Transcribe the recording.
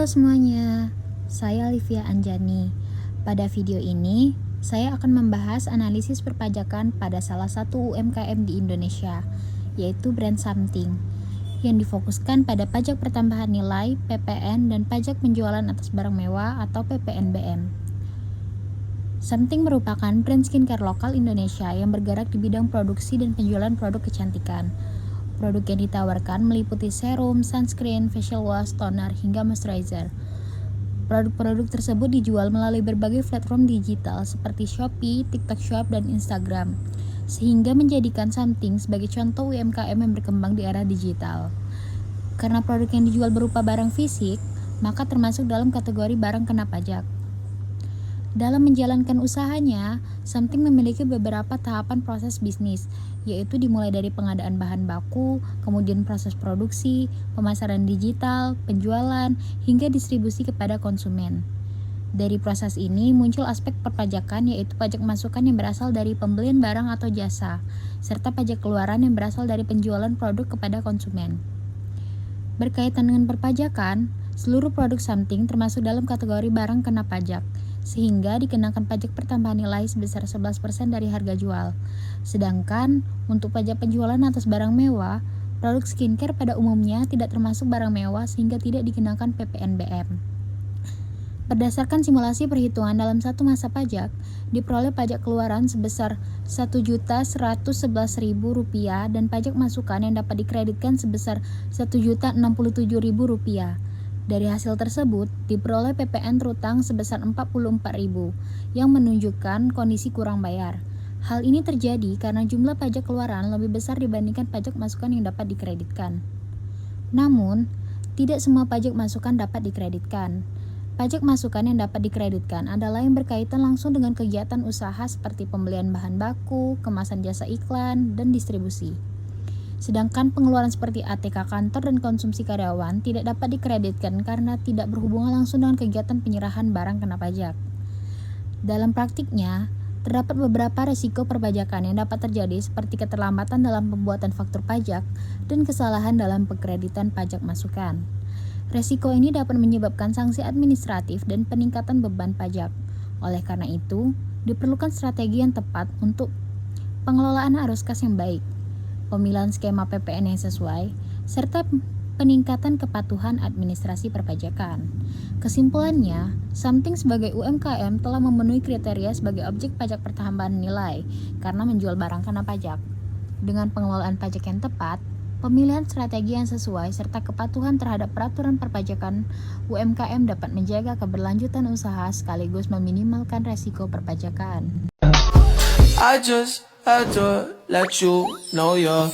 Halo semuanya, saya Livia Anjani. Pada video ini, saya akan membahas analisis perpajakan pada salah satu UMKM di Indonesia, yaitu Brand Something, yang difokuskan pada pajak pertambahan nilai (PPN) dan pajak penjualan atas barang mewah atau PPNBM. Something merupakan brand skincare lokal Indonesia yang bergerak di bidang produksi dan penjualan produk kecantikan. Produk yang ditawarkan meliputi serum, sunscreen, facial wash, toner, hingga moisturizer. Produk-produk tersebut dijual melalui berbagai platform digital seperti Shopee, TikTok Shop, dan Instagram, sehingga menjadikan Something sebagai contoh UMKM yang berkembang di era digital. Karena produk yang dijual berupa barang fisik, maka termasuk dalam kategori barang kena pajak. Dalam menjalankan usahanya, Something memiliki beberapa tahapan proses bisnis, yaitu dimulai dari pengadaan bahan baku, kemudian proses produksi, pemasaran digital, penjualan, hingga distribusi kepada konsumen. Dari proses ini muncul aspek perpajakan, yaitu pajak masukan yang berasal dari pembelian barang atau jasa, serta pajak keluaran yang berasal dari penjualan produk kepada konsumen. Berkaitan dengan perpajakan, seluruh produk Something termasuk dalam kategori barang kena pajak, sehingga dikenakan pajak pertambahan nilai sebesar 11% dari harga jual. Sedangkan untuk pajak penjualan atas barang mewah, produk skincare pada umumnya tidak termasuk barang mewah sehingga tidak dikenakan PPNBM. Berdasarkan simulasi perhitungan dalam satu masa pajak, diperoleh pajak keluaran sebesar Rp1.111.000 dan pajak masukan yang dapat dikreditkan sebesar Rp1.067.000. Dari hasil tersebut, diperoleh PPN terutang sebesar Rp44.000 yang menunjukkan kondisi kurang bayar. Hal ini terjadi karena jumlah pajak keluaran lebih besar dibandingkan pajak masukan yang dapat dikreditkan. Namun, tidak semua pajak masukan dapat dikreditkan. Pajak masukan yang dapat dikreditkan adalah yang berkaitan langsung dengan kegiatan usaha seperti pembelian bahan baku, kemasan jasa iklan, dan distribusi. Sedangkan pengeluaran seperti ATK kantor dan konsumsi karyawan tidak dapat dikreditkan karena tidak berhubungan langsung dengan kegiatan penyerahan barang kena pajak. Dalam praktiknya, terdapat beberapa risiko perpajakan yang dapat terjadi seperti keterlambatan dalam pembuatan faktur pajak dan kesalahan dalam pengkreditan pajak masukan. Risiko ini dapat menyebabkan sanksi administratif dan peningkatan beban pajak. Oleh karena itu, diperlukan strategi yang tepat untuk pengelolaan arus kas yang baik, pemilihan skema PPN yang sesuai, serta peningkatan kepatuhan administrasi perpajakan. Kesimpulannya, Something sebagai UMKM telah memenuhi kriteria sebagai objek pajak pertambahan nilai karena menjual barang kena pajak. Dengan pengelolaan pajak yang tepat, pemilihan strategi yang sesuai, serta kepatuhan terhadap peraturan perpajakan, UMKM dapat menjaga keberlanjutan usaha sekaligus meminimalkan resiko perpajakan. I just had to let you know you're